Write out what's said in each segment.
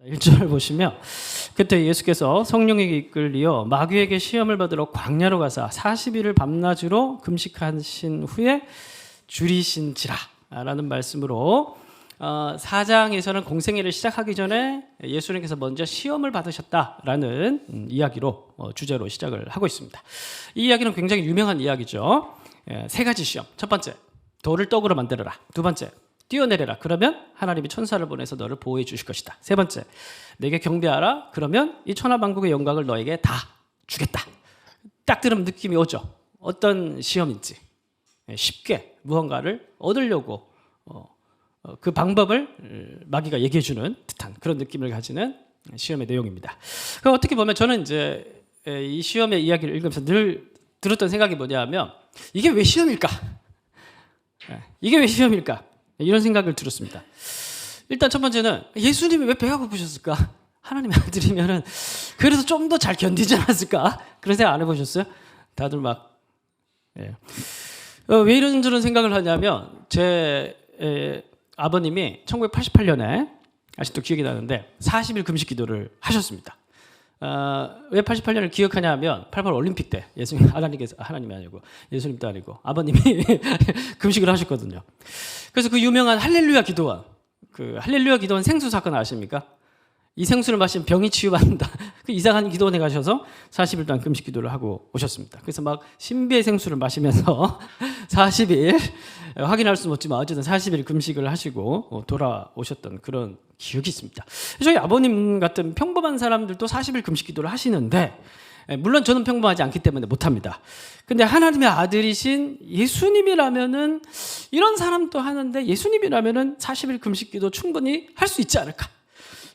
1절을 보시면 그때 예수께서 성령에게 이끌리어 마귀에게 시험을 받으러 광야로 가사 40일을 밤낮으로 금식하신 후에 줄이신지라 라는 말씀으로 4장에서는 공생애를 시작하기 전에 예수님께서 먼저 시험을 받으셨다라는 이야기로 주제로 시작을 하고 있습니다. 이 이야기는 굉장히 유명한 이야기죠. 세 가지 시험. 첫 번째, 돌을 떡으로 만들어라. 두 번째, 뛰어내려라. 그러면 하나님이 천사를 보내서 너를 보호해 주실 것이다. 세 번째, 내게 경배하라. 그러면 이 천하만국의 영광을 너에게 다 주겠다. 딱 들으면 느낌이 오죠. 어떤 시험인지 쉽게 무언가를 얻으려고 그 방법을 마귀가 얘기해 주는 듯한 그런 느낌을 가지는 시험의 내용입니다. 그럼 어떻게 보면 저는 이제 이 시험의 이야기를 읽으면서 늘 들었던 생각이 뭐냐면 이게 왜 시험일까? 이게 왜 시험일까? 이런 생각을 들었습니다. 일단 첫 번째는 예수님이 왜 배가 고프셨을까? 하나님의 아들이면은 그래서 좀 더 잘 견디지 않았을까? 그런 생각 안 해보셨어요? 다들 막 왜 이런 저런 생각을 하냐면 제 아버님이 1988년에 아직도 기억이 나는데 40일 금식 기도를 하셨습니다. 왜 88년을 기억하냐 하면 88 올림픽 때 예수님 하나님이 아니고 예수님도 아니고 아버님이 금식을 하셨거든요. 그래서 그 유명한 할렐루야 기도원, 그 할렐루야 기도원 생수 사건 아십니까? 이 생수를 마시면 병이 치유받는다. 그 이상한 기도원에 가셔서 40일 동안 금식 기도를 하고 오셨습니다. 그래서 막 신비의 생수를 마시면서 40일 확인할 수는 없지만 어쨌든 40일 금식을 하시고 돌아오셨던 그런 기억이 있습니다. 저희 아버님 같은 평범한 사람들도 40일 금식 기도를 하시는데 물론 저는 평범하지 않기 때문에 못합니다. 근데 하나님의 아들이신 예수님이라면은 이런 사람도 하는데 예수님이라면은 40일 금식 기도 충분히 할 수 있지 않을까?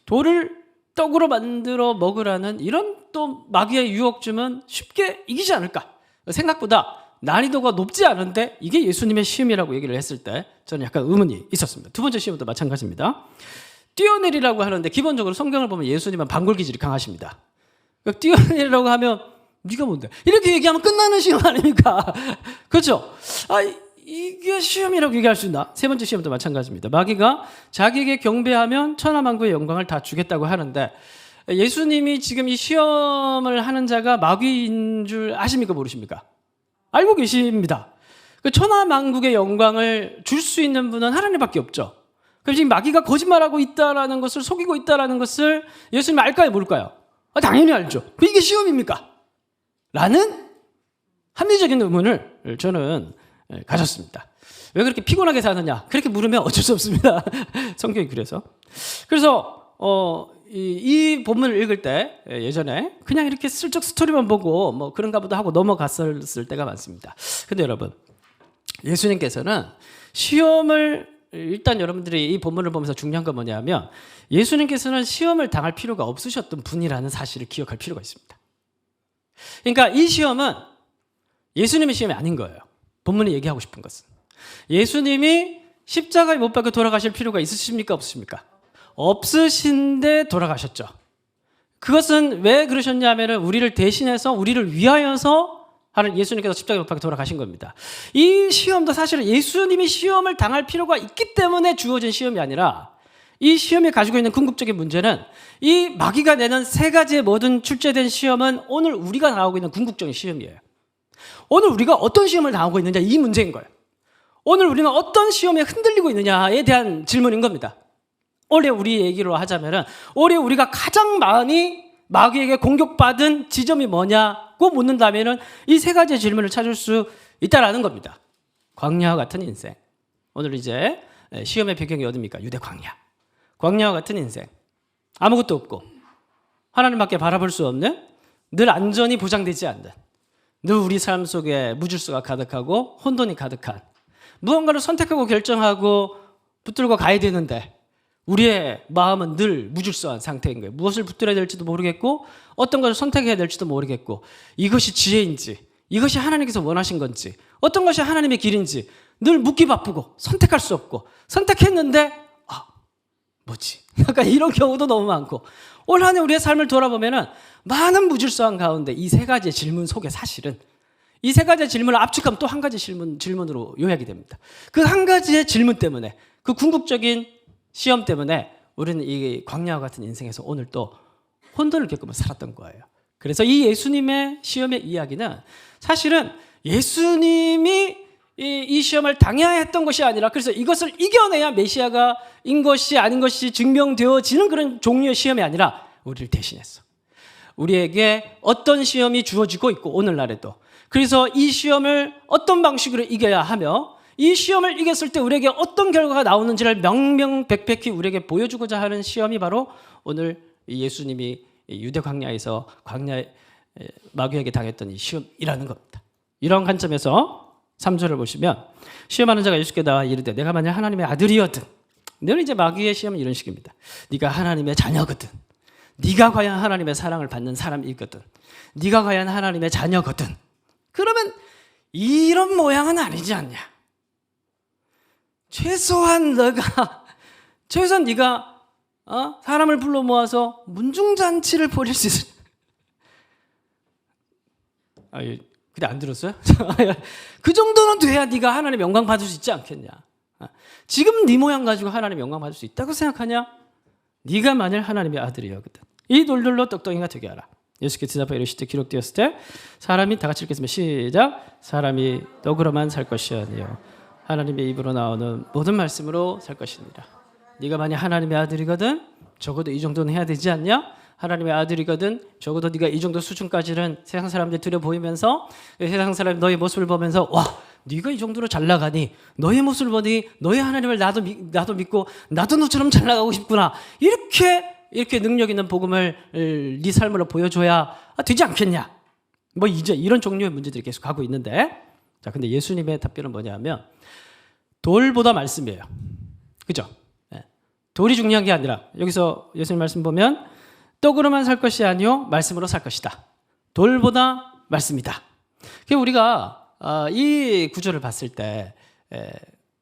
돌을 떡으로 만들어 먹으라는 이런 또 마귀의 유혹쯤은 쉽게 이기지 않을까? 생각보다 난이도가 높지 않은데 이게 예수님의 시험이라고 얘기를 했을 때 저는 약간 의문이 있었습니다. 두 번째 시험도 마찬가지입니다. 뛰어내리라고 하는데 기본적으로 성경을 보면 예수님은 방골 기질이 강하십니다. 그러니까 뛰어내리라고 하면 네가 뭔데? 이렇게 얘기하면 끝나는 시험 아닙니까? 그렇죠? 이게 시험이라고 얘기할 수 있나? 세 번째 시험도 마찬가지입니다. 마귀가 자기에게 경배하면 천하만국의 영광을 다 주겠다고 하는데 예수님이 지금 이 시험을 하는 자가 마귀인 줄 아십니까? 모르십니까? 알고 계십니다. 그 천하만국의 영광을 줄 수 있는 분은 하나님밖에 없죠. 그럼 지금 마귀가 거짓말하고 있다라는 것을 속이고 있다라는 것을 예수님 알까요? 모를까요? 당연히 알죠. 이게 시험입니까? 라는 합리적인 의문을 저는 가졌습니다. 왜 그렇게 피곤하게 사느냐? 그렇게 물으면 어쩔 수 없습니다. 성경이 그래서 이 본문을 읽을 때 예전에 그냥 이렇게 슬쩍 스토리만 보고 뭐 그런가 보다 하고 넘어갔을 때가 많습니다. 근데 여러분, 예수님께서는 시험을 일단 여러분들이 이 본문을 보면서 중요한 건 뭐냐면 예수님께서는 시험을 당할 필요가 없으셨던 분이라는 사실을 기억할 필요가 있습니다. 그러니까 이 시험은 예수님의 시험이 아닌 거예요. 본문이 얘기하고 싶은 것은 예수님이 십자가에 못 박혀 돌아가실 필요가 있으십니까? 없으십니까? 없으신데 돌아가셨죠. 그것은 왜 그러셨냐면 우리를 대신해서 우리를 위하여서 하는 예수님께서 십자가에 못 박혀 돌아가신 겁니다. 이 시험도 사실은 예수님이 시험을 당할 필요가 있기 때문에 주어진 시험이 아니라 이 시험이 가지고 있는 궁극적인 문제는 이 마귀가 내는 세 가지의 모든 출제된 시험은 오늘 우리가 나오고 있는 궁극적인 시험이에요. 오늘 우리가 어떤 시험을 당하고 있느냐 이 문제인 거예요. 오늘 우리는 어떤 시험에 흔들리고 있느냐에 대한 질문인 겁니다. 올해 우리 얘기로 하자면 올해 우리가 가장 많이 마귀에게 공격받은 지점이 뭐냐고 묻는다면 이 세 가지의 질문을 찾을 수 있다라는 겁니다. 광야와 같은 인생. 오늘 이제 시험의 배경이 어디입니까? 유대 광야. 광야와 같은 인생. 아무것도 없고 하나님밖에 바라볼 수 없는 늘 안전이 보장되지 않는 늘 우리 삶 속에 무질서가 가득하고 혼돈이 가득한 무언가를 선택하고 결정하고 붙들고 가야 되는데 우리의 마음은 늘 무질서한 상태인 거예요. 무엇을 붙들어야 될지도 모르겠고 어떤 것을 선택해야 될지도 모르겠고 이것이 지혜인지 이것이 하나님께서 원하신 건지 어떤 것이 하나님의 길인지 늘 묻기 바쁘고 선택할 수 없고 선택했는데 뭐지? 약간 이런 경우도 너무 많고 올 한 해 우리의 삶을 돌아보면은 많은 무질서한 가운데 이 세 가지의 질문 속에 사실은 이 세 가지의 질문을 압축하면 또 한 가지 질문으로 요약이 됩니다. 그 한 가지의 질문 때문에 그 궁극적인 시험 때문에 우리는 이 광야와 같은 인생에서 오늘 또 혼돈을 겪으면서 살았던 거예요. 그래서 이 예수님의 시험의 이야기는 사실은 예수님이 이 시험을 당해야 했던 것이 아니라, 그래서 이것을 이겨내야 메시아가 인 것이 아닌 것이 증명되어지는 그런 종류의 시험이 아니라 우리를 대신했어. 우리에게 어떤 시험이 주어지고 있고 오늘날에도, 그래서 이 시험을 어떤 방식으로 이겨야 하며 이 시험을 이겼을 때 우리에게 어떤 결과가 나오는지를 명명백백히 우리에게 보여주고자 하는 시험이 바로 오늘 예수님이 유대 광야에서 광야의 마귀에게 당했던 이 시험이라는 겁니다. 이런 관점에서 3절을 보시면, 시험하는 자가 예수께 나와 이르되 내가 만약 하나님의 아들이거든. 늘 이제 마귀의 시험은 이런 식입니다. 네가 하나님의 자녀거든. 네가 과연 하나님의 사랑을 받는 사람이거든. 네가 과연 하나님의 자녀거든. 그러면 이런 모양은 아니지 않냐. 최소한 네가 사람을 불러 모아서 문중잔치를 벌일 수 있을. 근데 안 들었어요? 그 정도는 돼야 네가 하나님의 영광 받을 수 있지 않겠냐. 지금 네 모양 가지고 하나님의 영광 받을 수 있다고 생각하냐? 네가 만일 하나님의 아들이거든. 이 돌들로 떡덩이가 되게 하라. 예수께서 대답하여 이르시되 기록되었을 때 사람이, 다 같이 읽겠습니다. 시작. 사람이 떡으로만 살 것이 아니요 하나님의 입으로 나오는 모든 말씀으로 살 것이니라. 네가 만약 하나님의 아들이거든 적어도 이 정도는 해야 되지 않냐? 하나님의 아들이거든 적어도 네가 이 정도 수준까지는 세상 사람들 들여 보이면서, 세상 사람이 너의 모습을 보면서 와, 네가 이 정도로 잘 나가니, 너의 모습을 보니 너의 하나님을 나도 믿고 나도 너처럼 잘 나가고 싶구나. 이렇게 능력 있는 복음을 네 삶으로 보여줘야 되지 않겠냐. 뭐 이제 이런 종류의 문제들이 계속 가고 있는데, 자, 근데 예수님의 답변은 뭐냐면 돌보다 말씀이에요. 그죠? 네. 돌이 중요한 게 아니라, 여기서 예수님 말씀 보면 떡으로만 살 것이 아니요 말씀으로 살 것이다. 돌보다 말씀이다. 우리가 이 구절을 봤을 때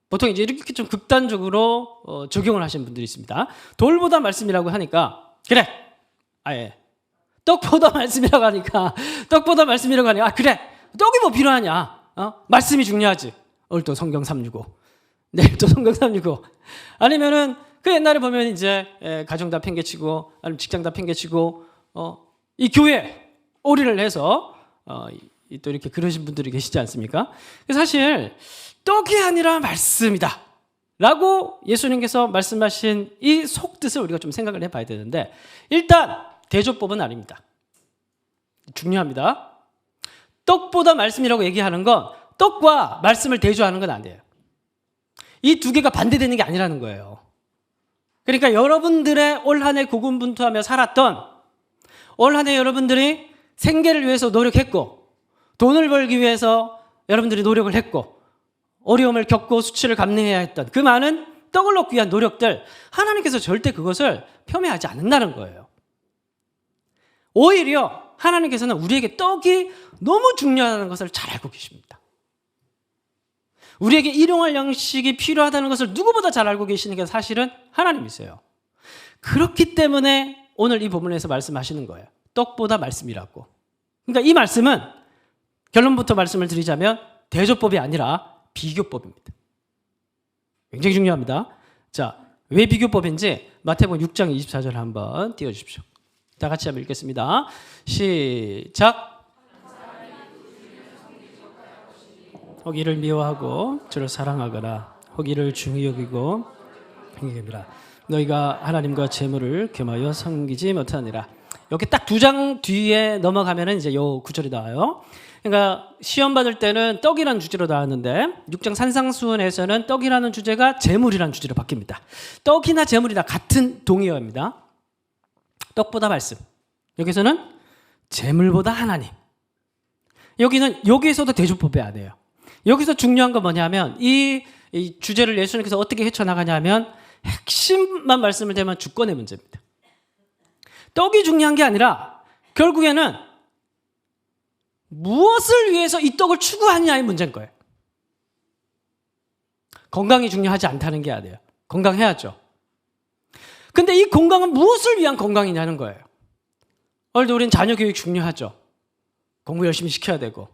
보통 이제 이렇게 좀 극단적으로 적용을 하시는 분들이 있습니다. 돌보다 말씀이라고 하니까, 그래, 떡보다 말씀이라고 하니까, 그래, 떡이 뭐 필요하냐? 말씀이 중요하지. 오늘 또 성경 365, 내일 또 성경 365. 아니면은 그 옛날에 보면 이제 가정 다 팽개치고, 아니면 직장 다 팽개치고, 이 교회 올인을 해서 또 이렇게 그러신 분들이 계시지 않습니까? 사실 떡이 아니라 말씀이다 라고 예수님께서 말씀하신 이 속뜻을 우리가 좀 생각을 해봐야 되는데, 일단 대조법은 아닙니다. 중요합니다. 떡보다 말씀이라고 얘기하는 건 떡과 말씀을 대조하는 건 아니에요. 이 두 개가 반대되는 게 아니라는 거예요. 그러니까 여러분들의 올 한 해 고군분투하며 살았던, 올 한 해 여러분들이 생계를 위해서 노력했고, 돈을 벌기 위해서 여러분들이 노력을 했고, 어려움을 겪고 수치를 감내해야 했던 그 많은 떡을 얻기 위한 노력들, 하나님께서 절대 그것을 폄훼하지 않는다는 거예요. 오히려 하나님께서는 우리에게 떡이 너무 중요하다는 것을 잘 알고 계십니다. 우리에게 일용할 양식이 필요하다는 것을 누구보다 잘 알고 계시는 게 사실은 하나님이세요. 그렇기 때문에 오늘 이 본문에서 말씀하시는 거예요. 떡보다 말씀이라고. 그러니까 이 말씀은, 결론부터 말씀을 드리자면 대조법이 아니라 비교법입니다. 굉장히 중요합니다. 자, 왜 비교법인지 마태복음 6장 24절 한번 띄워주십시오. 다 같이 한번 읽겠습니다. 시작. 혹 이를 미워하고 저를 사랑하거나 혹 이를 중히 여기고 행하라. 너희가 하나님과 재물을 겸하여 섬기지 못하니라. 이렇게 딱 2장 뒤에 넘어가면은 이제 요 구절이 나와요. 그러니까 시험 받을 때는 떡이라는 주제로 나왔는데 6장 산상수훈에서는 떡이라는 주제가 재물이라는 주제로 바뀝니다. 떡이나 재물이나 같은 동의어입니다. 떡보다 말씀. 여기서는 재물보다 하나님. 여기에서도 대조법이 안 해요. 여기서 중요한 건 뭐냐면 이 주제를 예수님께서 어떻게 헤쳐나가냐면 핵심만 말씀을 대면 주권의 문제입니다. 떡이 중요한 게 아니라 결국에는 무엇을 위해서 이 떡을 추구하느냐의 문제인 거예요. 건강이 중요하지 않다는 게 아니에요. 건강해야죠. 근데 이 건강은 무엇을 위한 건강이냐는 거예요. 오늘도 우린 자녀 교육 중요하죠. 공부 열심히 시켜야 되고.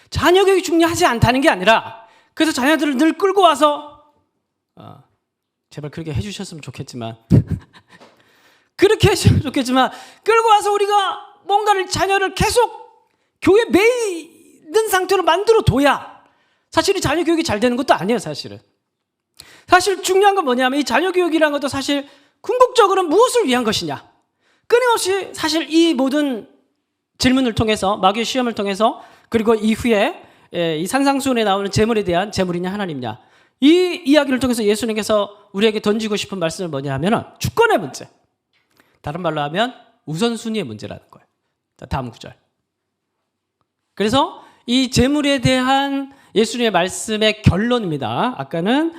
자녀 교육이 중요하지 않다는 게 아니라, 그래서 자녀들을 늘 끌고 와서 제발 그렇게 해주셨으면 좋겠지만 그렇게 해주셨으면 좋겠지만 끌고 와서 우리가 뭔가를 자녀를 계속 교회 매이는 상태로 만들어 둬야 사실 이 자녀 교육이 잘 되는 것도 아니에요. 사실은 사실 중요한 건 뭐냐면 이 자녀 교육이라는 것도 사실 궁극적으로 무엇을 위한 것이냐, 끊임없이 사실 이 모든 질문을 통해서 마귀의 시험을 통해서 그리고 이후에 이 산상수훈에 나오는 재물에 대한 재물이냐 하나님이냐, 이 이야기를 통해서 예수님께서 우리에게 던지고 싶은 말씀은 뭐냐 하면은 주권의 문제, 다른 말로 하면 우선순위의 문제라는 거예요. 자, 다음 구절. 그래서 이 재물에 대한 예수님의 말씀의 결론입니다. 아까는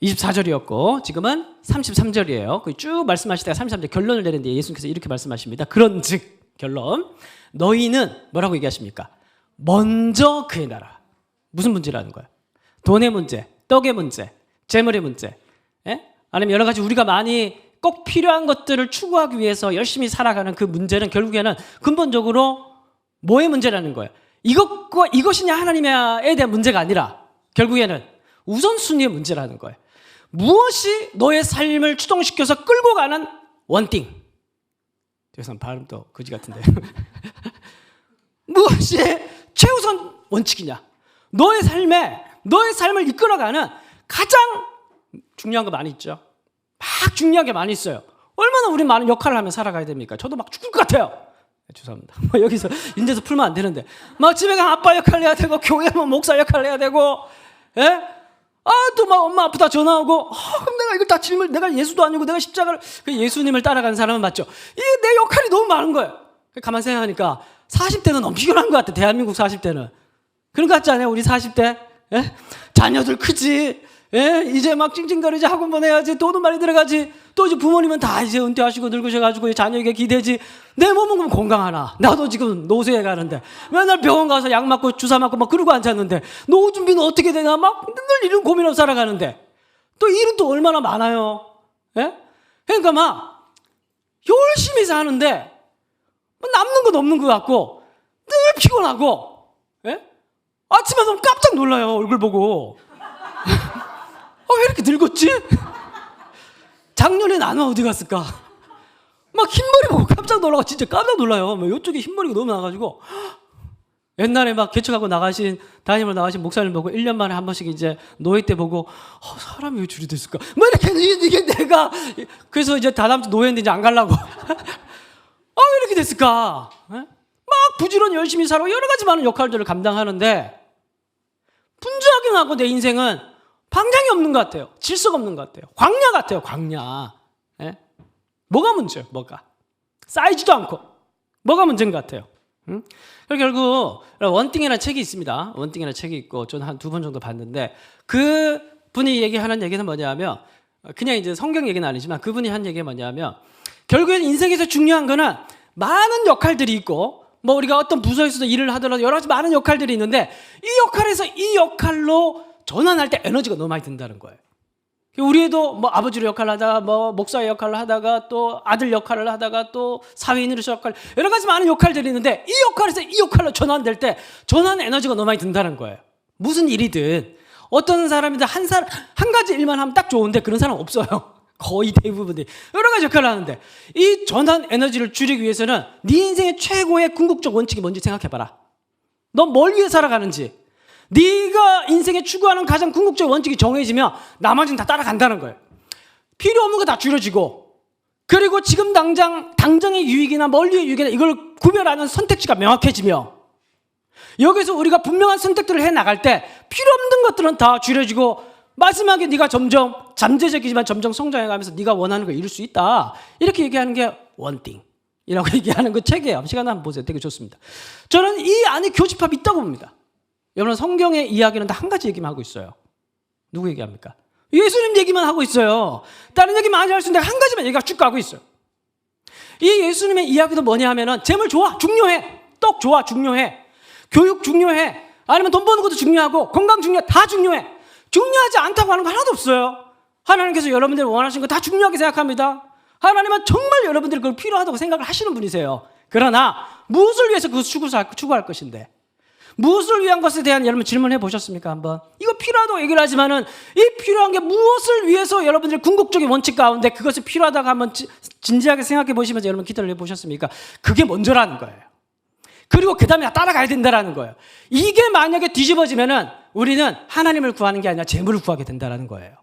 24절이었고 지금은 33절이에요. 쭉 말씀하시다가 33절 결론을 내리는데 예수님께서 이렇게 말씀하십니다. 그런즉 결론, 너희는 뭐라고 얘기하십니까? 먼저 그의 나라. 무슨 문제라는 거예요? 돈의 문제, 떡의 문제, 재물의 문제, 아니면 여러 가지 우리가 많이 꼭 필요한 것들을 추구하기 위해서 열심히 살아가는 그 문제는 결국에는 근본적으로 뭐의 문제라는 거예요? 이것이냐 하나님에 대한 문제가 아니라 결국에는 우선순위의 문제라는 거예요. 무엇이 너의 삶을 추동시켜서 끌고 가는 원띵. 죄송합니다. 발음도 거지 같은데. 무엇이 최우선 원칙이냐? 너의 삶을 이끌어가는 가장 중요한 거 많이 있죠. 막 중요한 게 많이 있어요. 얼마나 우리 많은 역할을 하며 살아가야 됩니까? 저도 막 죽을 것 같아요. 죄송합니다. 여기서 인제서 풀면 안 되는데 막 집에 가면 아빠 역할 해야 되고 교회 가면 목사 역할 해야 되고, 또 막 엄마 아프다 전화 오고, 그럼 내가 이걸 다 짊을, 내가 예수도 아니고 내가 십자가를, 예수님을 따라가는 사람은 맞죠. 이게 내 역할이 너무 많은 거예요. 가만 생각하니까 40대는 너무 피곤한 것 같아. 대한민국 40대는 그런 것 같지 않아요? 우리 40대 자녀들 크지, 이제 막 찡찡거리지, 학원 보내야지, 돈은 많이 들어가지, 또 이제 부모님은 다 이제 은퇴하시고 늙으셔가지고 자녀에게 기대지. 내 몸은 건강하나? 나도 지금 노쇠해 가는데 맨날 병원 가서 약 맞고 주사 맞고 막 그러고 앉았는데 노후 준비는 어떻게 되나 막 늘 이런 고민하고 살아가는데 또 일은 또 얼마나 많아요. 그러니까 막 열심히 사는데 남는 건 없는 것 같고 늘 피곤하고, 아침에 너무 깜짝 놀라요. 얼굴 보고. 왜 이렇게 늙었지? 작년에 나는 어디 갔을까? 막 흰머리 보고 깜짝 놀라고, 진짜 깜짝 놀라요. 막 이쪽에 흰머리가 너무 나가지고. 옛날에 막 개척하고 담임으로 나가신 목사님 보고 1년 만에 한 번씩 이제 노예 때 보고, 사람이 왜 줄이 됐을까? 뭐 이게 내가, 그래서 이제 다다음 주 노예인데 이제 안 가려고. 왜 이렇게 됐을까? 막 부지런히 열심히 살고 여러 가지 많은 역할들을 감당하는데 분주하게 내 인생은 방향이 없는 것 같아요. 질서가 없는 것 같아요. 광야 같아요. 광야. 뭐가 문제예요? 뭐가? 쌓이지도 않고 뭐가 문제인 것 같아요. 결국 원띵이라는 책이 있습니다. 원띵이라는 책이 있고 저는 한 2번 정도 봤는데 그 분이 얘기하는 얘기는 뭐냐면, 그냥 이제 성경 얘기는 아니지만 그분이 한 얘기가 뭐냐면, 결국엔 인생에서 중요한 거는 많은 역할들이 있고, 뭐 우리가 어떤 부서에서도 일을 하더라도 여러 가지 많은 역할들이 있는데 이 역할에서 이 역할로 전환할 때 에너지가 너무 많이 든다는 거예요. 우리도 뭐 아버지로 역할을 하다가 뭐 목사의 역할을 하다가 또 아들 역할을 하다가 또 사회인으로서 역할, 여러 가지 많은 역할들이 있는데 이 역할에서 이 역할로 전환될 때 전환 에너지가 너무 많이 든다는 거예요. 무슨 일이든 어떤 사람이든 한 가지 일만 하면 딱 좋은데 그런 사람 없어요. 거의 대부분이 여러 가지 역할을 하는데 이 전환 에너지를 줄이기 위해서는 네 인생의 최고의 궁극적 원칙이 뭔지 생각해봐라. 너 뭘 위해 살아가는지. 네가 인생에 추구하는 가장 궁극적 원칙이 정해지면 나머지는 다 따라간다는 거예요. 필요 없는 거 다 줄여지고, 그리고 지금 당장의 유익이나 멀리의 유익이나 이걸 구별하는 선택지가 명확해지며, 여기서 우리가 분명한 선택들을 해나갈 때 필요 없는 것들은 다 줄여지고 마지막에 네가 점점 잠재적이지만 점점 성장해가면서 네가 원하는 걸 이룰 수 있다. 이렇게 얘기하는 게 원띵이라고 얘기하는 그 책이에요. 시간 한번 보세요. 되게 좋습니다. 저는 이 안에 교집합이 있다고 봅니다. 여러분, 성경의 이야기는 다 한 가지 얘기만 하고 있어요. 누구 얘기합니까? 예수님 얘기만 하고 있어요. 다른 얘기 많이 할 수 있는데 한 가지만 얘기가 쭉 가고 있어요. 이 예수님의 이야기도 뭐냐 하면은 재물 좋아, 중요해. 떡 좋아, 중요해. 교육 중요해. 아니면 돈 버는 것도 중요하고 건강 중요해. 다 중요해. 중요하지 않다고 하는 거 하나도 없어요. 하나님께서 여러분들이 원하시는 거 다 중요하게 생각합니다. 하나님은 정말 여러분들이 그걸 필요하다고 생각을 하시는 분이세요. 그러나 무엇을 위해서 그것을 추구할 것인데, 무엇을 위한 것에 대한 여러분 질문해 보셨습니까? 한번. 이거 필요하다고 얘기를 하지만은 이 필요한 게 무엇을 위해서 여러분들 궁극적인 원칙 가운데 그것이 필요하다고 한번 진지하게 생각해 보시면서 여러분 기도를 해 보셨습니까? 그게 먼저라는 거예요. 그리고 그 다음에 따라가야 된다라는 거예요. 이게 만약에 뒤집어지면은 우리는 하나님을 구하는 게 아니라 재물을 구하게 된다라는 거예요.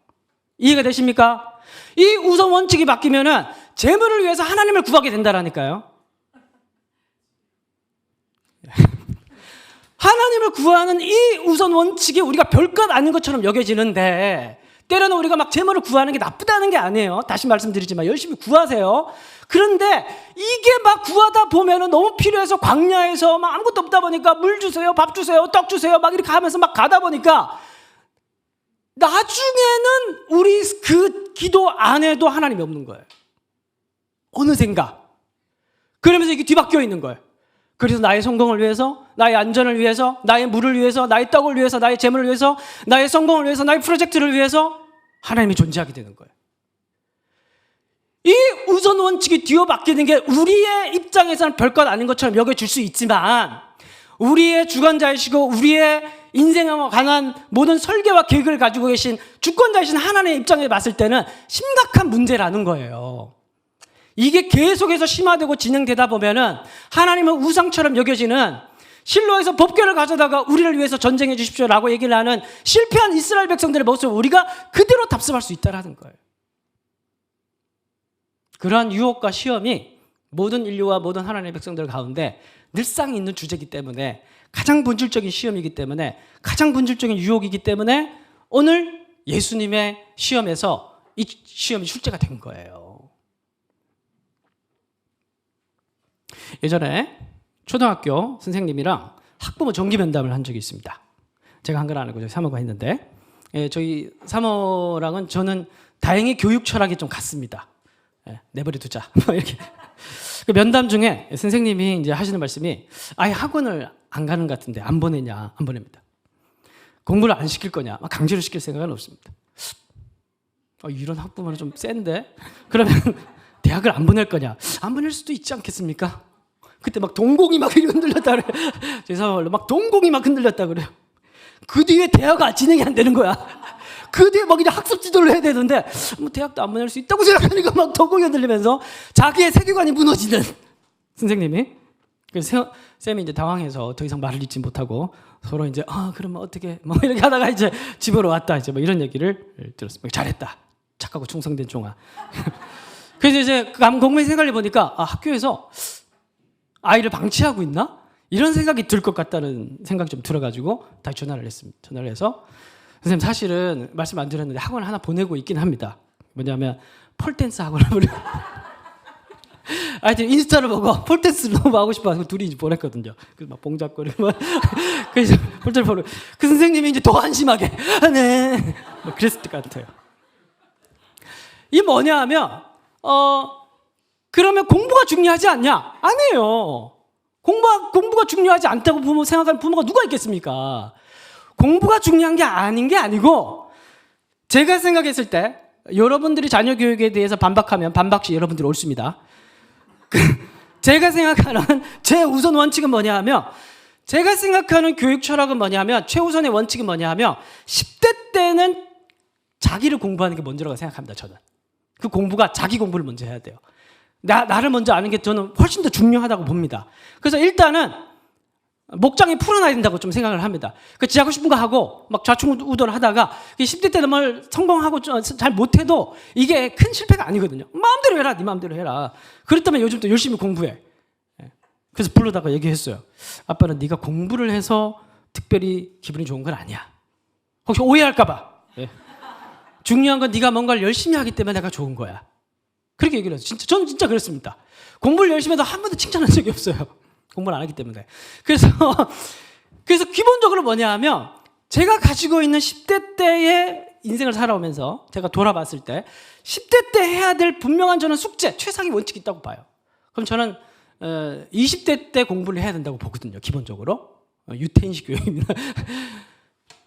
이해가 되십니까? 이 우선 원칙이 바뀌면은 재물을 위해서 하나님을 구하게 된다라니까요. 하나님을 구하는 이 우선 원칙이 우리가 별것 아닌 것처럼 여겨지는데 때로는 우리가 막 재물을 구하는 게 나쁘다는 게 아니에요. 다시 말씀드리지만 열심히 구하세요. 그런데 이게 막 구하다 보면은 너무 필요해서 광야에서 막 아무것도 없다 보니까 물 주세요, 밥 주세요, 떡 주세요 막 이렇게 하면서 막 가다 보니까 나중에는 우리 그 기도 안에도 하나님이 없는 거예요. 어느샌가. 그러면서 이게 뒤바뀌어 있는 거예요. 그래서 나의 성공을 위해서, 나의 안전을 위해서, 나의 물을 위해서, 나의 떡을 위해서, 나의 재물을 위해서, 나의 성공을 위해서, 나의 프로젝트를 위해서 하나님이 존재하게 되는 거예요. 이 우선 원칙이 뒤바뀌는 게 우리의 입장에서는 별것 아닌 것처럼 여겨질 수 있지만 우리의 주관자이시고 우리의 인생에 관한 모든 설계와 계획을 가지고 계신 주권자이신 하나님의 입장에 봤을 때는 심각한 문제라는 거예요. 이게 계속해서 심화되고 진행되다 보면은 하나님은 우상처럼 여겨지는 실로에서 법궤를 가져다가 우리를 위해서 전쟁해 주십시오라고 얘기를 하는 실패한 이스라엘 백성들의 모습을 우리가 그대로 답습할 수 있다라는 거예요. 그러한 유혹과 시험이 모든 인류와 모든 하나님의 백성들 가운데 늘상 있는 주제이기 때문에 가장 본질적인 시험이기 때문에 가장 본질적인 유혹이기 때문에 오늘 예수님의 시험에서 이 시험이 출제가 된 거예요. 예전에 초등학교 선생님이랑 학부모 정기 면담을 한 적이 있습니다. 제가 한 건 아니고 저희 사모가 했는데 저희 사모랑은 저는 다행히 교육 철학이 좀 같습니다. 내버려 두자. 이렇게. 그 면담 중에 선생님이 이제 하시는 말씀이 아예 학원을 안 가는 것 같은데 안 보내냐? 안 보냅니다. 공부를 안 시킬 거냐? 강제로 시킬 생각은 없습니다. 이런 학부모는 좀 센데? 그러면 대학을 안 보낼 거냐? 안 보낼 수도 있지 않겠습니까? 그때 막 동공이 막 흔들렸다 그래요. 제 사말로 막 동공이 막 흔들렸다 그래요. 그 뒤에 대화가 진행이 안 되는 거야. 그 뒤에 막 이제 학습 지도를 해야 되는데 뭐 대학도 안 보낼 수 있다고 생각하니까 막 동공이 흔들리면서 자기의 세계관이 무너지는 선생님이. 그래서 쌤이 이제 당황해서 더 이상 말을 잇지 못하고 서로 이제 그러면 어떻게 뭐 이렇게 하다가 이제 집으로 왔다 이제 뭐 이런 얘기를 들었습니다. 잘했다. 착하고 충성된 종아. 그래서 이제 곰곰이 생각해 보니까 학교에서 아이를 방치하고 있나? 이런 생각이 들 것 같다는 생각이 좀 들어가지고 다시 전화를 했습니다. 전화를 해서 선생님 사실은 말씀 안 드렸는데 학원 하나 보내고 있긴 합니다. 뭐냐면 폴댄스 학원을 하여튼 인스타를 보고 폴댄스를 너무 하고 싶어서 둘이 이제 보냈거든요. 그래서 막 봉잡거리고 막 그래서 폴댄스 보러 그 선생님이 이제 더 한심하게 네 뭐 그랬을 것 같아요. 이 뭐냐 하면 그러면 공부가 중요하지 않냐? 아니에요. 공부가 중요하지 않다고 생각하는 부모가 누가 있겠습니까? 공부가 중요한 게 아닌 게 아니고 제가 생각했을 때 여러분들이 자녀 교육에 대해서 반박하면 반박시 여러분들이 옳습니다. 제가 생각하는 제 우선 원칙은 뭐냐 하면 제가 생각하는 교육 철학은 뭐냐 하면 최우선의 원칙은 뭐냐 하면 10대 때는 자기를 공부하는 게 먼저라고 생각합니다. 저는. 그 공부가 자기 공부를 먼저 해야 돼요. 나를 먼저 아는 게 저는 훨씬 더 중요하다고 봅니다. 그래서 일단은 목장이 풀어놔야 된다고 좀 생각을 합니다. 지 하고 싶은 거 하고 막 좌충우돌 하다가 10대 때는 뭘 성공하고 잘 못해도 이게 큰 실패가 아니거든요. 마음대로 해라, 네 마음대로 해라. 그렇다면 요즘 또 열심히 공부해. 그래서 불러다가 얘기했어요. 아빠는 네가 공부를 해서 특별히 기분이 좋은 건 아니야. 혹시 오해할까 봐. 중요한 건 네가 뭔가를 열심히 하기 때문에 내가 좋은 거야. 그렇게 얘기를 했어요. 저는 진짜 그랬습니다. 공부를 열심히 해도 한 번도 칭찬한 적이 없어요. 공부를 안 하기 때문에. 그래서 기본적으로 뭐냐 하면 제가 가지고 있는 10대 때의 인생을 살아오면서 제가 돌아봤을 때 10대 때 해야 될 분명한 저는 숙제, 최상위 원칙이 있다고 봐요. 그럼 저는 20대 때 공부를 해야 된다고 보거든요. 기본적으로. 유태인식 교육입니다.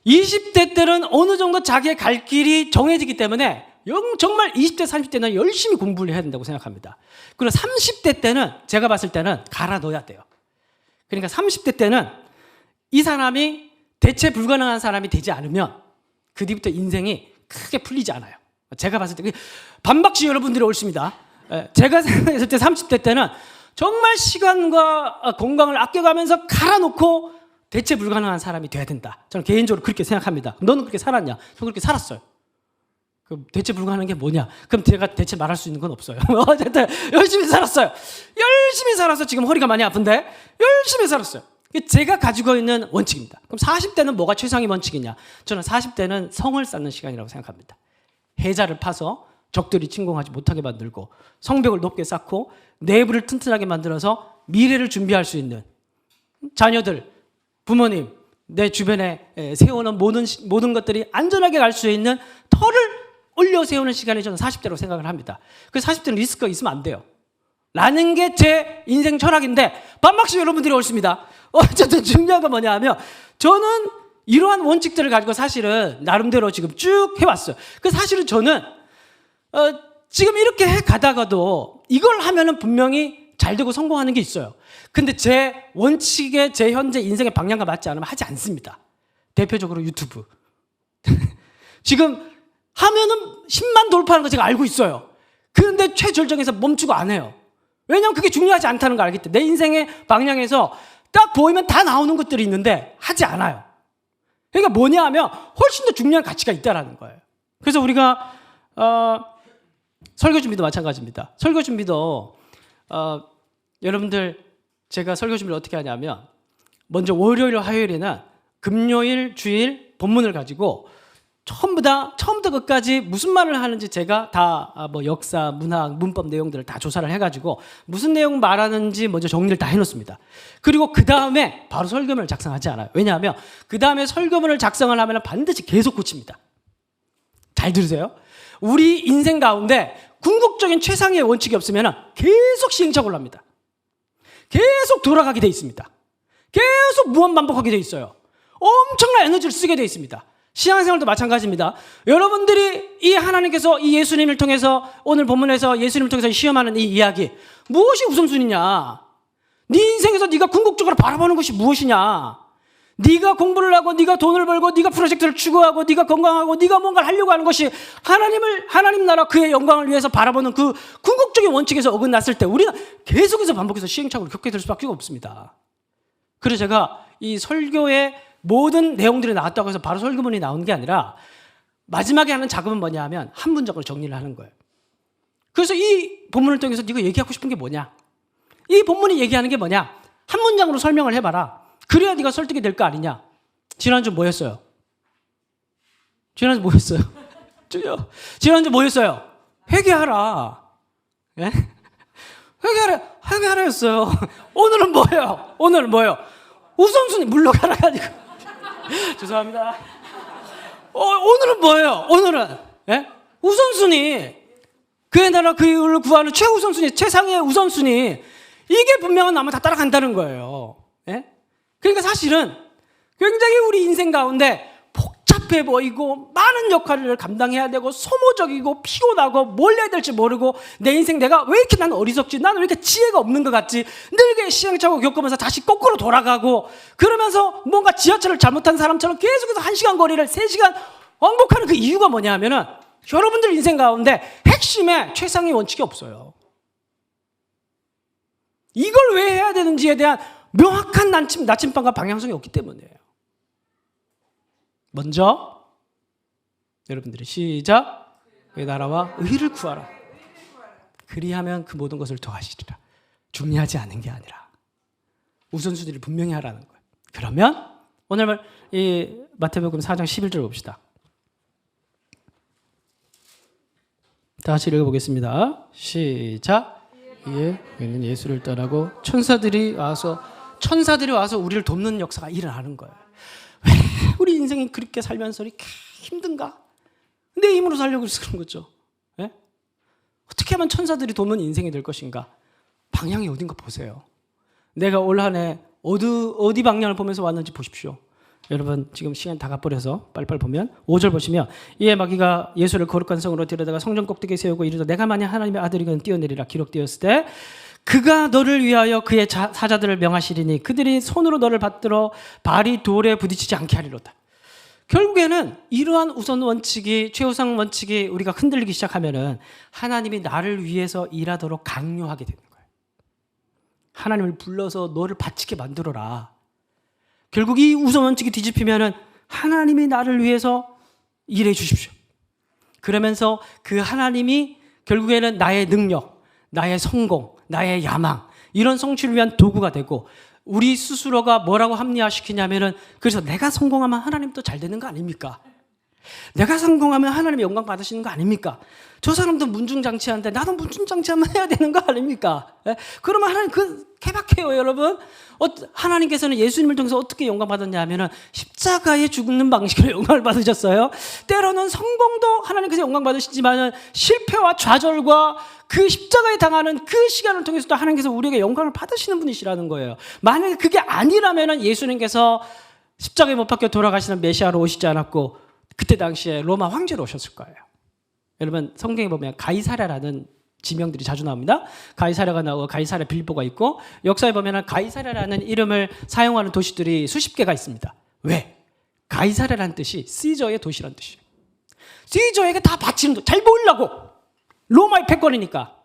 20대 때는 어느 정도 자기의 갈 길이 정해지기 때문에 정말 20대, 30대는 열심히 공부를 해야 된다고 생각합니다. 그리고 30대 때는 제가 봤을 때는 갈아 넣어야 돼요. 그러니까 30대 때는 이 사람이 대체 불가능한 사람이 되지 않으면 그 뒤부터 인생이 크게 풀리지 않아요. 제가 봤을 때 반박시 여러분들이 옳습니다. 제가 생각했을 때 30대 때는 정말 시간과 건강을 아껴가면서 갈아놓고 대체 불가능한 사람이 돼야 된다. 저는 개인적으로 그렇게 생각합니다. 너는 그렇게 살았냐? 저는 그렇게 살았어요. 그럼 대체 불가능한 게 뭐냐? 그럼 제가 대체 말할 수 있는 건 없어요. 어쨌든 열심히 살았어요. 열심히 살아서 지금 허리가 많이 아픈데 열심히 살았어요. 제가 가지고 있는 원칙입니다. 그럼 40대는 뭐가 최상의 원칙이냐? 저는 40대는 성을 쌓는 시간이라고 생각합니다. 해자를 파서 적들이 침공하지 못하게 만들고 성벽을 높게 쌓고 내부를 튼튼하게 만들어서 미래를 준비할 수 있는 자녀들, 부모님, 내 주변에 세우는 모든 것들이 안전하게 갈 수 있는 터를 올려 세우는 시간이 저는 40대로 생각을 합니다. 그래서 40대는 리스크가 있으면 안 돼요. 라는 게 제 인생 철학인데 반박시 여러분들이 옳습니다. 어쨌든 중요한 건 뭐냐 하면 저는 이러한 원칙들을 가지고 사실은 나름대로 지금 쭉 해왔어요. 그래서 사실은 저는 지금 이렇게 해 가다가도 이걸 하면은 분명히 잘 되고 성공하는 게 있어요. 근데 제 원칙에 제 현재 인생의 방향과 맞지 않으면 하지 않습니다. 대표적으로 유튜브. 지금 하면은 10만 돌파하는 거 제가 알고 있어요. 그런데 최절정에서 멈추고 안 해요. 왜냐하면 그게 중요하지 않다는 걸 알기 때문에. 내 인생의 방향에서 딱 보이면 다 나오는 것들이 있는데 하지 않아요. 그러니까 뭐냐 하면 훨씬 더 중요한 가치가 있다는 거예요. 그래서 우리가 설교 준비도 마찬가지입니다. 설교 준비도 여러분들 제가 설교 준비를 어떻게 하냐면 먼저 월요일, 화요일에는 금요일, 주일 본문을 가지고 전부 다 처음부터 끝까지 무슨 말을 하는지 제가 다 뭐 역사, 문학, 문법 내용들을 다 조사를 해가지고 무슨 내용 말하는지 먼저 정리를 다 해놓습니다. 그리고 그 다음에 바로 설교문을 작성하지 않아요. 왜냐하면 그 다음에 설교문을 작성을 하면 반드시 계속 고칩니다. 잘 들으세요. 우리 인생 가운데 궁극적인 최상의 원칙이 없으면 계속 시행착오를 합니다. 계속 돌아가게 돼 있습니다. 계속 무한 반복하게 돼 있어요. 엄청난 에너지를 쓰게 돼 있습니다. 신앙생활도 마찬가지입니다. 여러분들이 이 하나님께서 이 예수님을 통해서 오늘 본문에서 예수님을 통해서 시험하는 이 이야기 무엇이 우선순위냐? 네 인생에서 네가 궁극적으로 바라보는 것이 무엇이냐? 네가 공부를 하고 네가 돈을 벌고 네가 프로젝트를 추구하고 네가 건강하고 네가 뭔가를 하려고 하는 것이 하나님 나라 그의 영광을 위해서 바라보는 그 궁극적인 원칙에서 어긋났을 때 우리는 계속해서 반복해서 시행착오를 겪게 될 수밖에 없습니다. 그래서 제가 이 설교의 모든 내용들이 나왔다고 해서 바로 설교문이 나오는 게 아니라 마지막에 하는 작업은 뭐냐 하면 한 문장으로 정리를 하는 거예요. 그래서 이 본문을 통해서 네가 얘기하고 싶은 게 뭐냐? 이 본문이 얘기하는 게 뭐냐? 한 문장으로 설명을 해봐라. 그래야 네가 설득이 될 거 아니냐? 지난주 뭐였어요? 지난주 뭐였어요? 지난주 뭐였어요? 회개하라. 예? 회개하라였어요. 오늘은 뭐예요? 오늘은 뭐예요? 우선순위 물러가라가 아니고 죄송합니다. 오늘은 뭐예요? 오늘은 예? 우선순위 그의 나라 그 이유를 구하는 최우선순위 최상의 우선순위 이게 분명한 나면 다 따라간다는 거예요. 예? 그러니까 사실은 굉장히 우리 인생 가운데 복잡해 보이고 많은 역할을 감당해야 되고 소모적이고 피곤하고 뭘 해야 될지 모르고 내 인생 내가 왜 이렇게 나는 어리석지? 나는 왜 이렇게 지혜가 없는 것 같지? 늘게 시행착오 겪으면서 다시 거꾸로 돌아가고 그러면서 뭔가 지하철을 잘못한 사람처럼 계속해서 1시간 거리를 3시간 왕복하는 그 이유가 뭐냐 하면은 여러분들 인생 가운데 핵심에 최상의 원칙이 없어요. 이걸 왜 해야 되는지에 대한 명확한 나침반과 방향성이 없기 때문이에요. 먼저 여러분들이 시작 그의 나라와 의를 구하라. 그리하면 그 모든 것을 더하시리라. 중요하지 않은 게 아니라 우선순위를 분명히 하라는 거예요. 그러면 오늘 이 마태복음 4장 11절 봅시다. 다 같이 읽어보겠습니다. 시작. 이에 우리는 예수를 따르고 천사들이 와서 우리를 돕는 역사가 일어나는 거예요. 왜 우리 인생이 그렇게 살면서 이렇게 힘든가? 내 힘으로 살려고 해서 그런 거죠. 예? 어떻게 하면 천사들이 돕는 인생이 될 것인가? 방향이 어딘가 보세요. 내가 올 한 해 어디 방향을 보면서 왔는지 보십시오. 여러분 지금 시간 다 가버려서 빨리빨리 보면 5절 보시면 이에 마귀가 예수를 거룩한 성으로 데려다가 성전 꼭대기에 세우고 이르되 내가 만약 하나님의 아들이거든 뛰어내리라 기록되었을 때 그가 너를 위하여 그의 사자들을 명하시리니 그들이 손으로 너를 받들어 발이 돌에 부딪히지 않게 하리로다. 결국에는 이러한 우선 원칙이, 최우선 원칙이 우리가 흔들리기 시작하면은 하나님이 나를 위해서 일하도록 강요하게 되는 거예요. 하나님을 불러서 너를 바치게 만들어라. 결국 이 우선 원칙이 뒤집히면은 하나님이 나를 위해서 일해 주십시오. 그러면서 그 하나님이 결국에는 나의 능력, 나의 성공, 나의 야망, 이런 성취를 위한 도구가 되고, 우리 스스로가 뭐라고 합리화시키냐면은, 그래서 내가 성공하면 하나님도 잘 되는 거 아닙니까? 내가 성공하면 하나님의 영광 받으시는 거 아닙니까? 저 사람도 문중장치하는데 나도 문중장치하면 해야 되는 거 아닙니까? 그러면 하나님 개박해요, 여러분. 하나님께서는 예수님을 통해서 어떻게 영광 받았냐 하면은 십자가에 죽는 방식으로 영광을 받으셨어요. 때로는 성공도 하나님께서 영광 받으시지만은 실패와 좌절과 그 십자가에 당하는 그 시간을 통해서도 하나님께서 우리에게 영광을 받으시는 분이시라는 거예요. 만약에 그게 아니라면은 예수님께서 십자가에 못 박혀 돌아가시는 메시아로 오시지 않았고 그때 당시에 로마 황제로 오셨을 거예요. 여러분 성경에 보면 가이사랴라는 지명들이 자주 나옵니다. 가이사랴가 나오고 가이사랴 빌보가 있고, 역사에 보면 가이사랴라는 이름을 사용하는 도시들이 수십 개가 있습니다. 왜? 가이사랴라는 뜻이 시저의 도시라는 뜻이에요. 시저에게 다 바치는, 잘 보이려고. 로마의 패권이니까.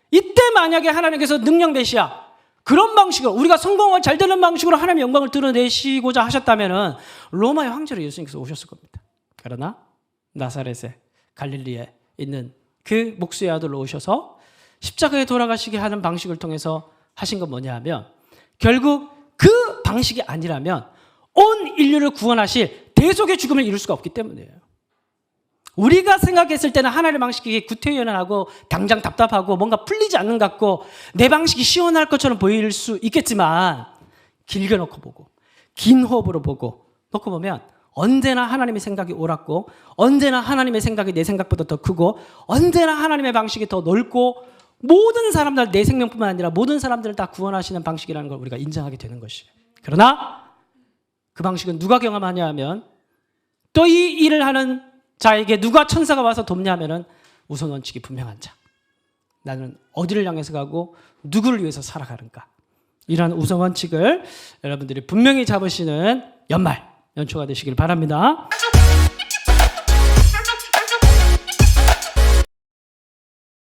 이때 만약에 하나님께서 능력 메시아, 그런 방식으로 우리가 성공을 잘 되는 방식으로 하나님의 영광을 드러내시고자 하셨다면은 로마의 황제로 예수님께서 오셨을 겁니다. 그러나 나사렛에, 갈릴리에 있는 그 목수의 아들로 오셔서 십자가에 돌아가시게 하는 방식을 통해서 하신 건 뭐냐 하면, 결국 그 방식이 아니라면 온 인류를 구원하실 대속의 죽음을 이룰 수가 없기 때문이에요. 우리가 생각했을 때는 하나님의 방식이 구태연연하고 당장 답답하고 뭔가 풀리지 않는 것 같고 내 방식이 시원할 것처럼 보일 수 있겠지만, 길게 놓고 보고 긴 호흡으로 놓고 보면 언제나 하나님의 생각이 옳았고, 언제나 하나님의 생각이 내 생각보다 더 크고, 언제나 하나님의 방식이 더 넓고, 모든 사람들, 내 생명뿐만 아니라 모든 사람들을 다 구원하시는 방식이라는 걸 우리가 인정하게 되는 것이에요. 그러나 그 방식은 누가 경험하냐 하면, 또 이 일을 하는 자에게 누가 천사가 와서 돕냐 하면은 우선 원칙이 분명한 자. 나는 어디를 향해서 가고 누구를 위해서 살아가는가. 이러한 우선 원칙을 여러분들이 분명히 잡으시는 연초가 되시길 바랍니다.